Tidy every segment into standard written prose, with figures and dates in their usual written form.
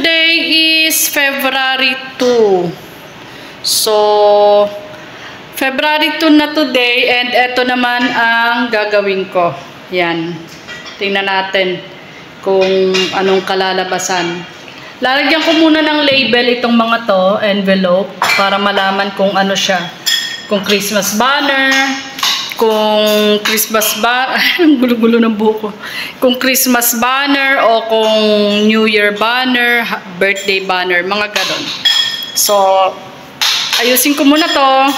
today is February 2. So, February 2 na today and eto naman ang gagawin ko. Yan. Tingnan natin kung anong kalalabasan. Lalagyan ko muna ng label itong mga to, envelope, para malaman kung ano siya. Kung Christmas banner, kung Christmas banner, ang gulo-gulo ng buko. Kung Christmas banner o kung New Year banner, birthday banner, mga ganon. So, ayusin ko muna to.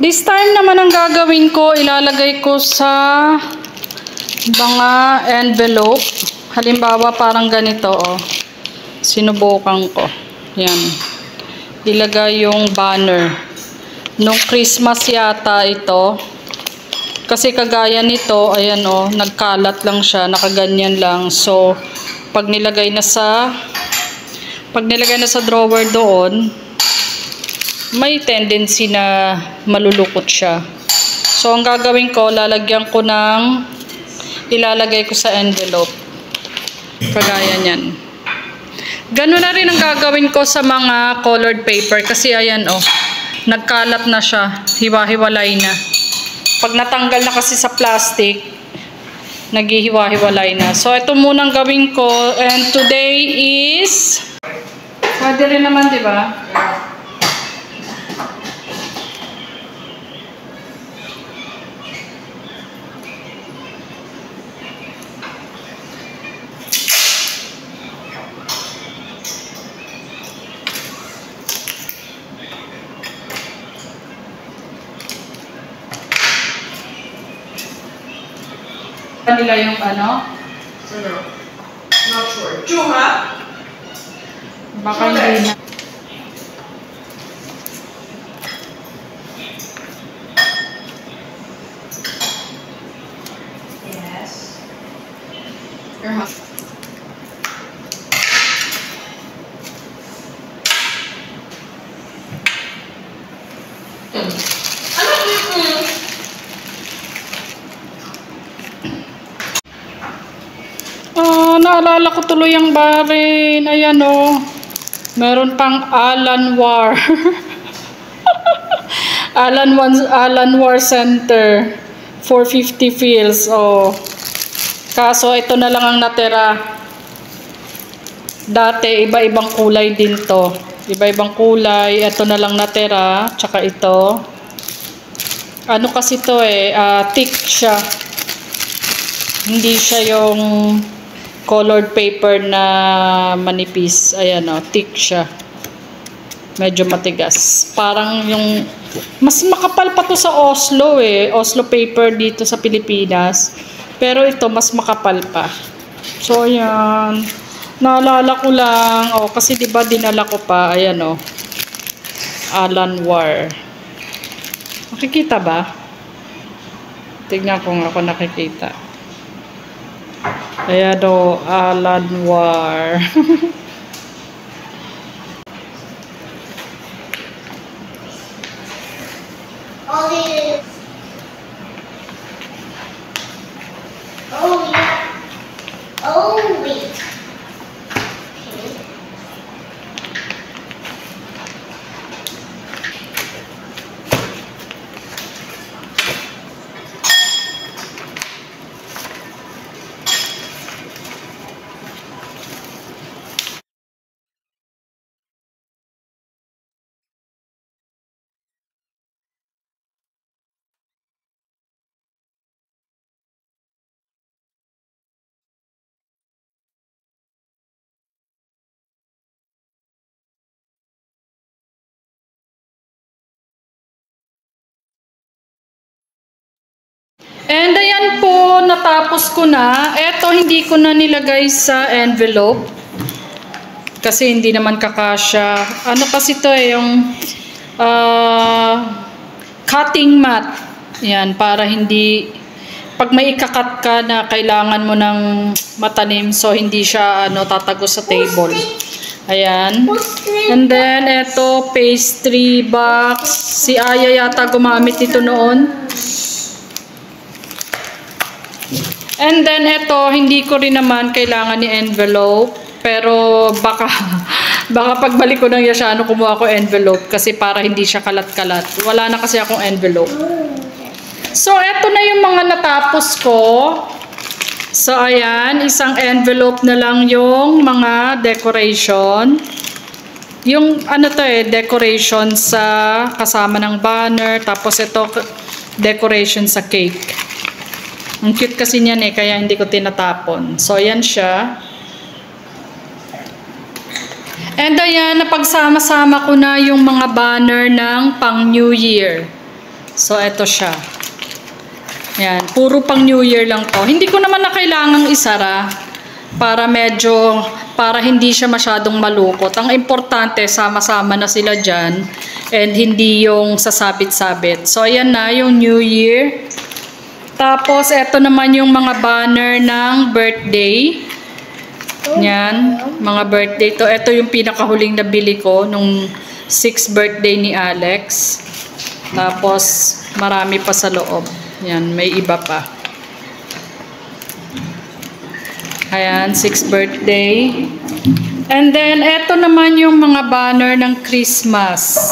This time naman ang gagawin ko, ilalagay ko sa mga envelope. Halimbawa, parang ganito, oh. Sinubukan ko. Yan. Ilagay yung banner. Nung Christmas yata ito. Kasi kagaya nito, ayan oh, nagkalat lang siya, nakaganyan lang. So, pag nilagay na sa drawer doon, may tendency na malulukot siya. So, ang gagawin ko, ilalagay ko sa envelope. Kagaya niyan. Ganun na rin ang gagawin ko sa mga colored paper. Kasi ayan oh, nagkalat na siya. Hiwa-hiwalay na. Pag natanggal na kasi sa plastic, naghihiwa-hiwalay na. So, ito munang gawin ko. And today is... Pwede rin naman, di ba? Nila yung ano? Not sure. Chuma? Baka hindi na. Yes. Naalala ko tuloy ang barin. Ayan o. Meron pang Alan War. Alan War Center. 450 fills. Oh. Kaso ito na lang ang natira. Dati iba-ibang kulay din to. Iba-ibang kulay. Ito na lang natira. Tsaka ito. Ano kasi to eh. Thick siya. Hindi siya yung colored paper na manipis. Ayan o, thick siya. Medyo matigas. Parang yung, mas makapal pa to sa Oslo eh. Oslo paper dito sa Pilipinas. Pero ito, mas makapal pa. So, ayan. Naalala ko lang. O, kasi diba dinala ko pa. Ayan o. Alan War. Nakikita ba? Tignan ko nga ako nakikita. Ayan o, Alan War. Oh, yeah. Oh, yeah. Oh, wait. And ayan po, natapos ko na. Eto, hindi ko na nilagay sa envelope. Kasi hindi naman kakasya. Ano kasi to eh, yung cutting mat. Yan, para hindi, pag may ikakat ka na kailangan mo ng matanim, so hindi siya tatago sa table. Ayan. And then, eto, pastry box. Si Aya yata gumamit ito noon. And then ito, hindi ko rin naman kailangan ni envelope. Pero baka pagbalik ko ng Yashano, kumuha ko envelope kasi para hindi siya kalat-kalat. Wala na kasi akong envelope. So, eto na yung mga natapos ko. So, ayan, isang envelope na lang yung mga decoration. Yung ano to decoration sa kasama ng banner. Tapos ito, decoration sa cake. Ang cute kasi niyan kaya hindi ko tinatapon. So, ayan siya. And ayan, napagsama-sama ko na yung mga banner ng pang New Year. So, ito siya. Ayan, puro pang New Year lang to. Hindi ko naman na kailangang isara para hindi siya masyadong malukot. Ang importante, sama-sama na sila dyan and hindi yung sasabit-sabit. So, ayan na yung New Year. Tapos, eto naman yung mga banner ng birthday. Yan, mga birthday to. Ito yung pinakahuling nabili ko nung 6th birthday ni Alex. Tapos, marami pa sa loob. Yan, may iba pa. Ayan, 6th birthday. And then, eto naman yung mga banner ng Christmas.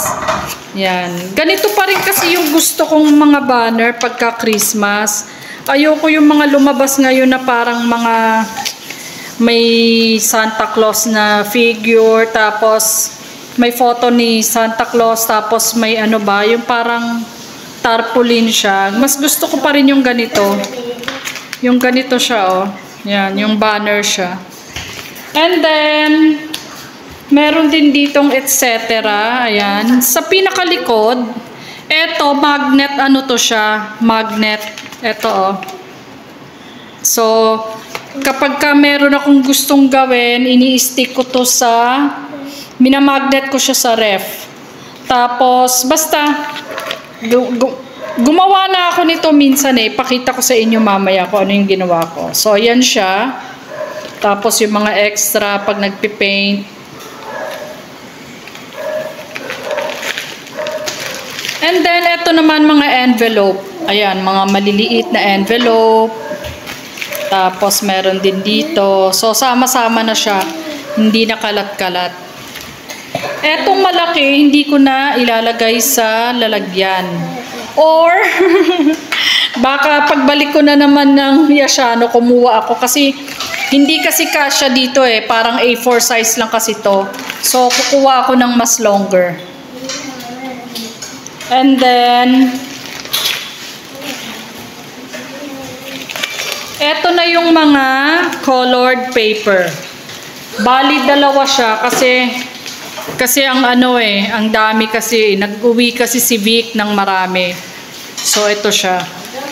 Yan. Ganito pa rin kasi yung gusto kong mga banner pagka Christmas. Ayoko yung mga lumabas ngayon na parang mga may Santa Claus na figure, tapos may photo ni Santa Claus, tapos may ano ba, yung parang tarpaulin siya. Mas gusto ko pa rin yung ganito. Yung ganito siya, oh. Yan, yung banner siya. And then, meron din ditong etc. Ayan. Sa pinakalikod, eto, magnet, ano to siya? Magnet. Eto, oh. So, kapag ka meron akong gustong gawin, ini-stick ko to sa, minamagnet ko siya sa ref. Tapos, basta, gumawa na ako nito minsan pakita ko sa inyo mamaya kung ano yung ginawa ko. So, ayan siya. Tapos, yung mga extra pag nagpipaint. And then, ito naman mga envelope. Ayan, mga maliliit na envelope. Tapos, meron din dito. So, sama-sama na siya. Hindi na kalat-kalat. Etong malaki, hindi ko na ilalagay sa lalagyan. Or, baka pagbalik ko na naman ng Yashano, kumuha ako. Kasi, hindi kasi kasya dito Parang A4 size lang kasi to. So, kukuha ako ng mas longer. And then, eto na yung mga colored paper. Bali, dalawa siya kasi ang ang dami kasi, nag-uwi kasi si Vic ng marami. So, ito siya.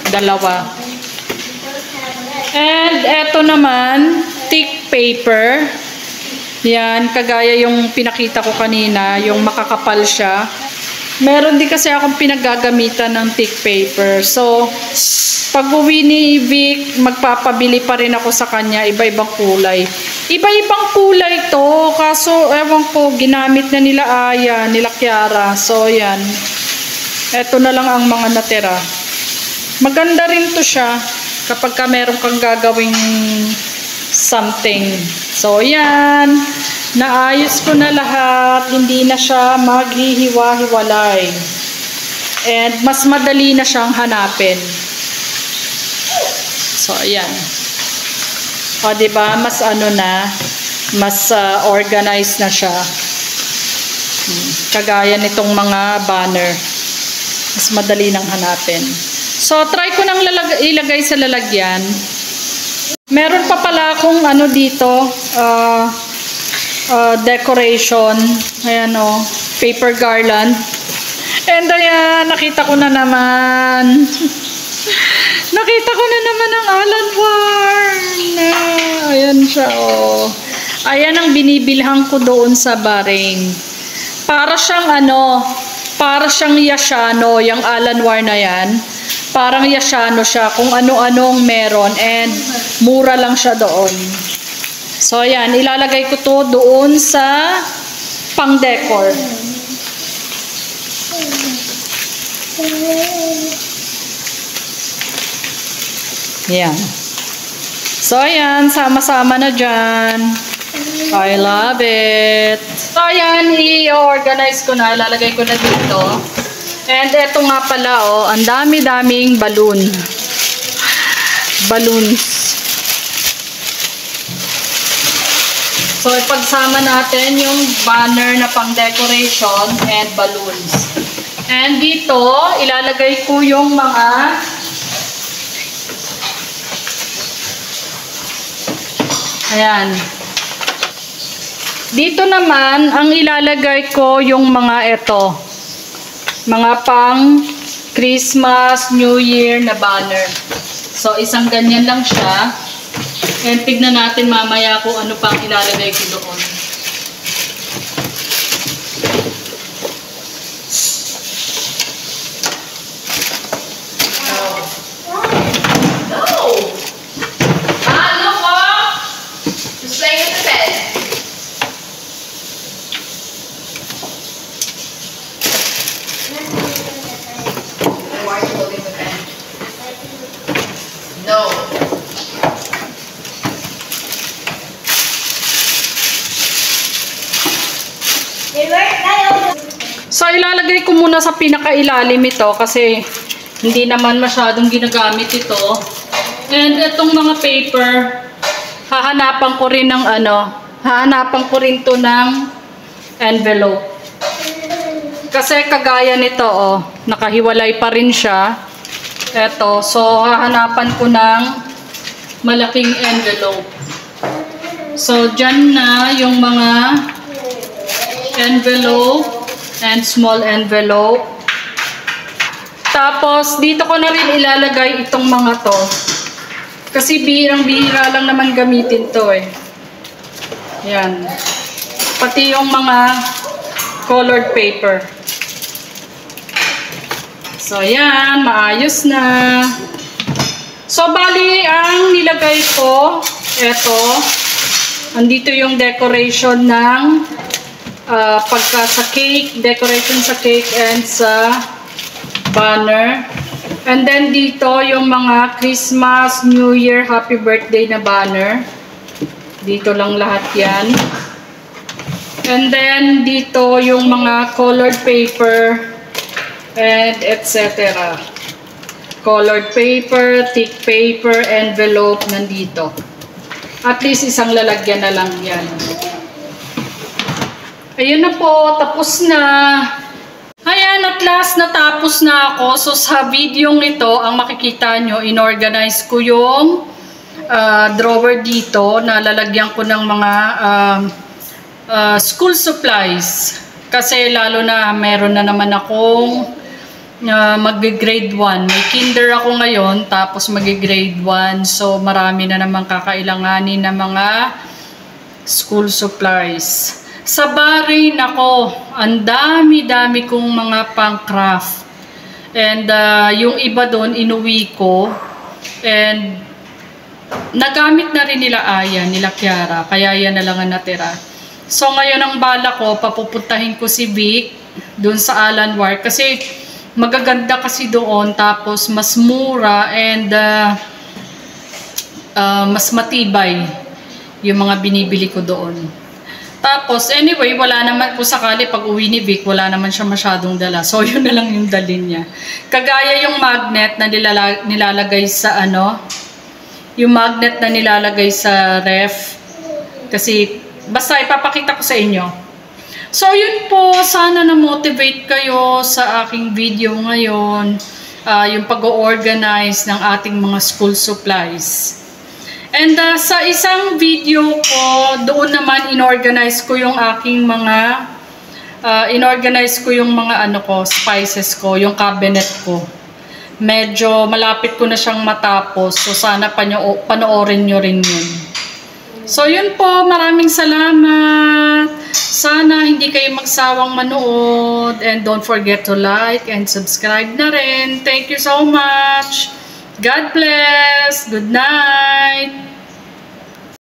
Dalawa. And, eto naman, thick paper. Yan, kagaya yung pinakita ko kanina, yung makakapal siya. Meron din kasi akong pinaggagamitan ng thick paper. So, pag uwi ni Vic, magpapabili pa rin ako sa kanya, iba-ibang kulay. Iba-ibang kulay to, kaso ewan ko, ginamit na nila Aya, nila Kiara. So, yan. Eto na lang ang mga natira. Maganda rin to siya kapag ka meron kang gagawing something. So, yan. Naayos ko na lahat. Hindi na siya maghihiwa-hiwalay. And mas madali na siyang hanapin. So, ayan. O, diba? Mas mas organized na siya. Kagaya nitong mga banner. Mas madali nang hanapin. So, try ko nang ilagay sa lalagyan. Meron pa pala akong dito, decoration. Ayan paper garland. And ayan, nakita ko na naman. Nakita ko na naman ang Alan Warren. Ayan siya, Ayan ang binibilhan ko doon sa Bahrain. Para siyang para siyang Yashano, yung Alan Warren na yan. Parang Yashano siya, kung ano-anong meron, and mura lang siya doon. So, ayan, ilalagay ko to doon sa pang-decor. Ayan. So, ayan, sama-sama na dyan. I love it. So, ayan, i-organize ko na. Ilalagay ko na dito. And eto nga pala, oh, ang dami-daming balloon. Balloons. So, ipagsama natin yung banner na pang decoration and balloons. And dito, ilalagay ko yung mga ayan. Dito naman, ang ilalagay ko yung mga ito. Mga pang Christmas, New Year na banner. So, isang ganyan lang siya. And tignan natin mamaya kung ano pang ilalagay ko doon. So, ilalagay ko muna sa pinakailalim ito kasi hindi naman masyadong ginagamit ito. And itong mga paper, hahanapan ko rin ng hahanapan ko rin to ng envelope. Kasi kagaya nito, oh, nakahiwalay pa rin siya. Ito, so hahanapan ko ng malaking envelope. So, dyan na yung mga envelope and small envelope. Tapos, dito ko na rin ilalagay itong mga to. Kasi bihirang-bihira lang naman gamitin to eh. Yan. Pati yung mga colored paper. So, yan. Maayos na. So, bali, ang nilagay ko, eto, andito yung decoration ng pagka sa cake, decoration sa cake and sa banner. And then dito yung mga Christmas, New Year, Happy Birthday na banner. Dito lang lahat yan. And then dito yung mga colored paper and etc. Colored paper, thick paper, envelope nandito. At least isang lalagyan na lang yan. Ayun na po, tapos na. Ayan, at last natapos na ako. So sa video ito, ang makikita nyo, inorganize ko yung drawer dito na lalagyan ko ng mga school supplies. Kasi lalo na meron na naman akong mag-grade 1. May kinder ako ngayon, tapos mag-grade 1. So marami na naman kakailanganin na mga school supplies. Sa barin ako, ang dami-dami kong mga pang-craft. And yung iba doon, inuwi ko. And nagamit na rin nila Aya, nila Kiara. Kaya yan na lang ang natira. So ngayon ang bala ko, papupuntahin ko si Vic doon sa Alan Ward. Kasi magaganda kasi doon. Tapos mas mura and mas matibay yung mga binibili ko doon. Tapos, anyway, wala naman po sakali pag uwi ni Vic, wala naman siya masyadong dala. So, yun na lang yung dalhin niya. Kagaya yung magnet na nilalagay sa yung magnet na nilalagay sa ref. Kasi, basta ipapakita ko sa inyo. So, yun po. Sana na-motivate kayo sa aking video ngayon. Yung pag-organize ng ating mga school supplies. And sa isang video ko, doon naman inorganize ko yung aking mga spices ko, yung cabinet ko. Medyo malapit ko na siyang matapos. So sana panoorin nyo rin yun. So yun po, maraming salamat. Sana hindi kayo magsawang manood. And don't forget to like and subscribe na rin. Thank you so much. God bless. Good night.